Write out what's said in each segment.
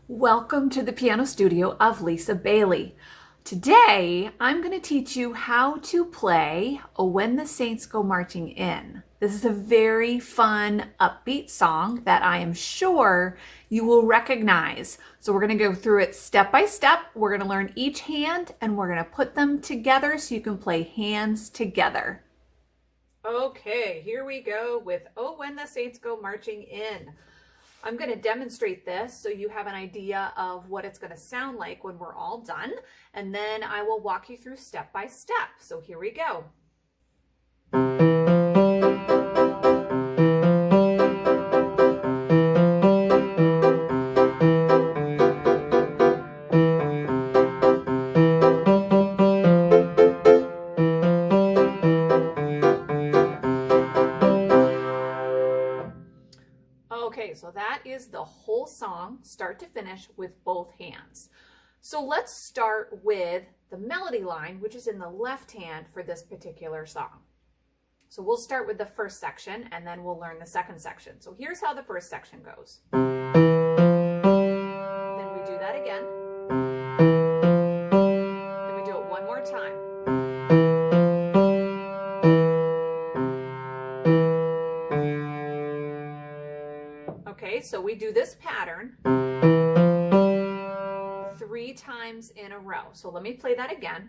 Welcome to the piano studio of Lisa Bailey. Today, I'm going to teach you how to play "Oh When the Saints Go Marching In." This is a very fun, upbeat song that I am sure you will recognize. So we're going to go through it step by step. We're going to learn each hand and we're going to put them together so you can play hands together. Okay, here we go with "Oh When the Saints Go Marching In." I'm going to demonstrate this so you have an idea of what it's going to sound like when we're all done, and then I will walk you through step by step. So here we go. Okay, so that is the whole song, start to finish, with both hands. So let's start with the melody line, which is in the left hand for this particular song. So we'll start with the first section and then we'll learn the second section. So here's how the first section goes. Then we do that again. Then we do it one more time. Okay, so we do this pattern 3 times in a row. So let me play that again.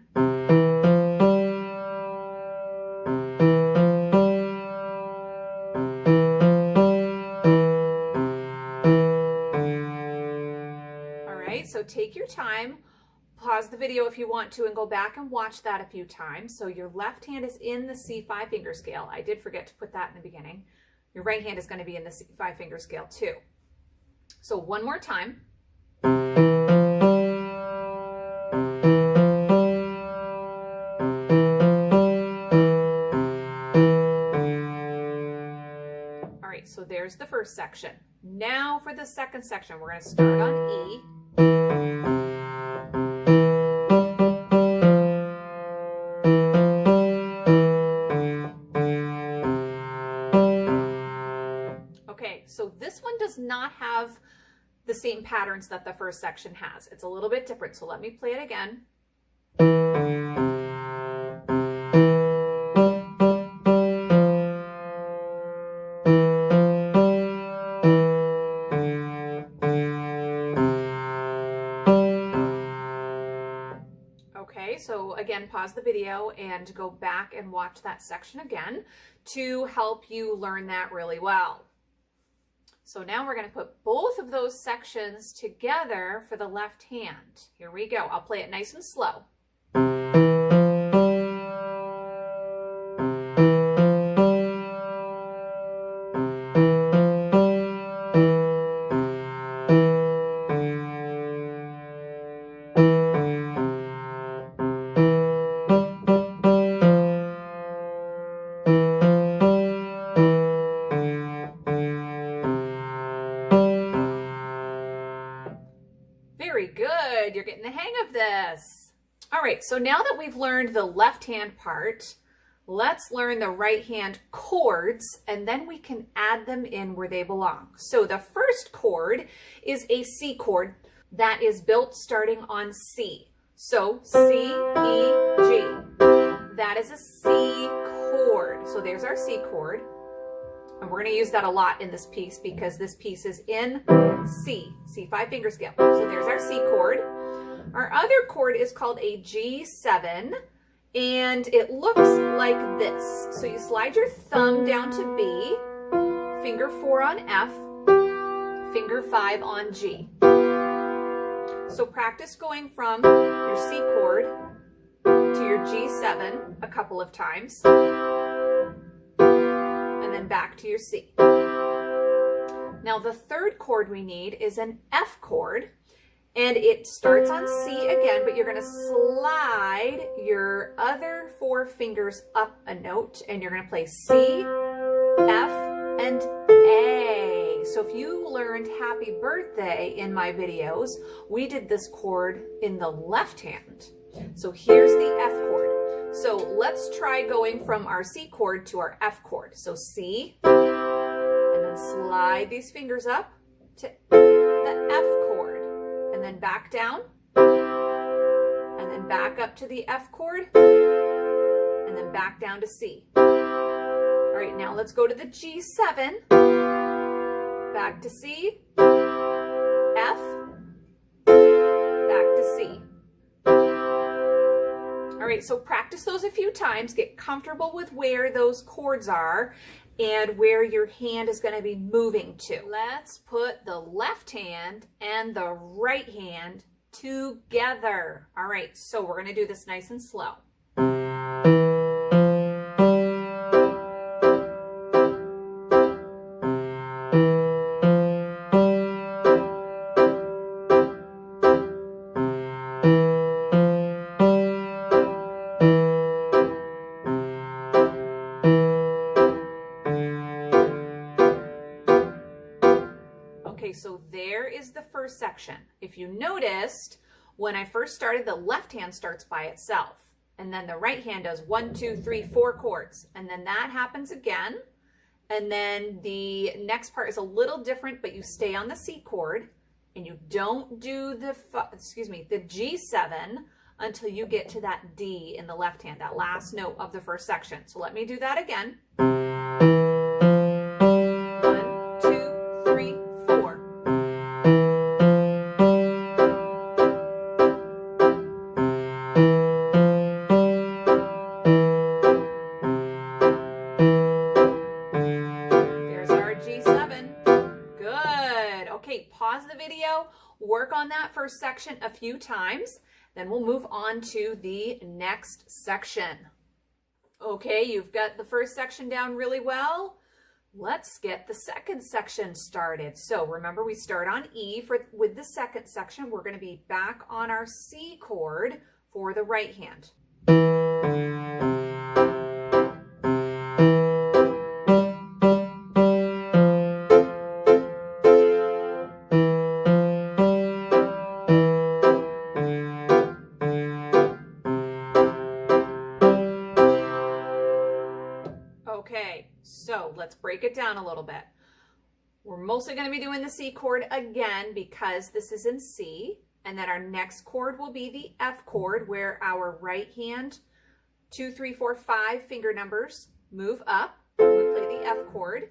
All right, so take your time. Pause the video if you want to and go back and watch that a few times. So your left hand is in the C5 finger scale. I did forget to put that in the beginning. Your right hand is going to be in the C5 finger scale too. So one more time. All right, so there's the first section. Now for the second section, we're going to start on E. Okay, so this one does not have the same patterns that the first section has. It's a little bit different, so let me play it again. Okay, so again, pause the video and go back and watch that section again to help you learn that really well. So now we're going to put both of those sections together for the left hand. Here we go. I'll play it nice and slow. Very good. You're getting the hang of this. All right, so now that we've learned the left hand part, let's learn the right hand chords, and then we can add them in where they belong. So the first chord is a C chord that is built starting on C. So C, E, G. That is a C chord. So there's our C chord. And we're going to use that a lot in this piece because this piece is in C, C5 finger scale. So there's our C chord. Our other chord is called a G7, and it looks like this. So you slide your thumb down to B, finger 4 on F, finger 5 on G. So practice going from your C chord to your G7 a couple of times. And back to your C. Now the third chord we need is an F chord, and it starts on C again, but you're going to slide your other 4 fingers up a note, and you're going to play C, F, and A. So if you learned Happy Birthday in my videos, we did this chord in the left hand. So here's the F chord. So let's try going from our C chord to our F chord. So C, and then slide these fingers up to the F chord. then back down, and then back up to the F chord, and then back down to C. All right, now let's go to the G7, back to C, F, back to C. All right, so practice those a few times, get comfortable with where those chords are and where your hand is going to be moving to. Let's put the left hand and the right hand together. All right, so we're going to do this nice and slow. Okay, so there is the first section. If you noticed, when I first started, the left hand starts by itself, and then the right hand does 1, 2, 3, 4 chords, and then that happens again, and then the next part is a little different, but you stay on the C chord, and you don't do the G7 until you get to that D in the left hand, that last note of the first section. So let me do that again. 1, 2, 3, 4. There's our G7. Good. Okay, pause the video, work on that first section a few times, then we'll move on to the next section. Okay, you've got the first section down really well. Let's get the second section started. So remember, we start on E with the second section. We're going to be back on our C chord for the right hand. Okay, so let's break it down a little bit. We're mostly going to be doing the C chord again because this is in C, and then our next chord will be the F chord, where our right hand, 2, 3, 4, 5 finger numbers move up. We play the F chord,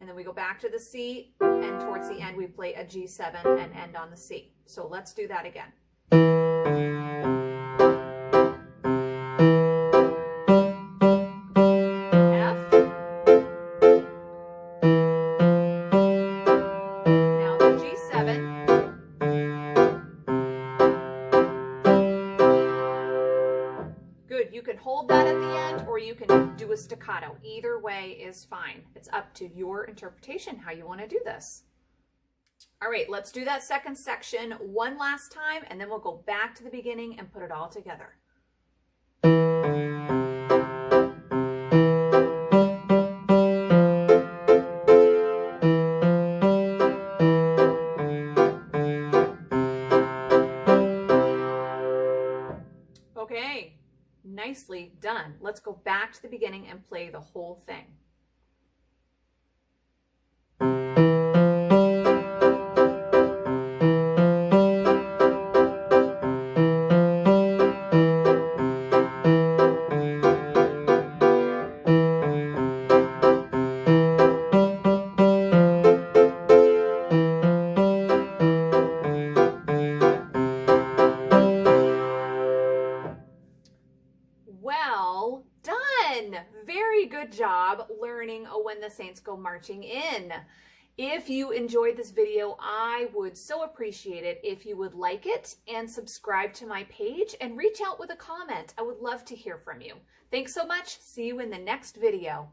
and then we go back to the C, and towards the end we play a G7 and end on the C. So let's do that again. Good, you can hold that at the end or you can do a staccato. Either way is fine. It's up to your interpretation how you want to do this. All right, let's do that second section one last time and then we'll go back to the beginning and put it all together. Okay, nicely done. Let's go back to the beginning and play the whole thing. Well done. Very good job learning When the Saints Go Marching In. If you enjoyed this video, I would so appreciate it if you would like it and subscribe to my page and reach out with a comment. I would love to hear from you. Thanks so much. See you in the next video.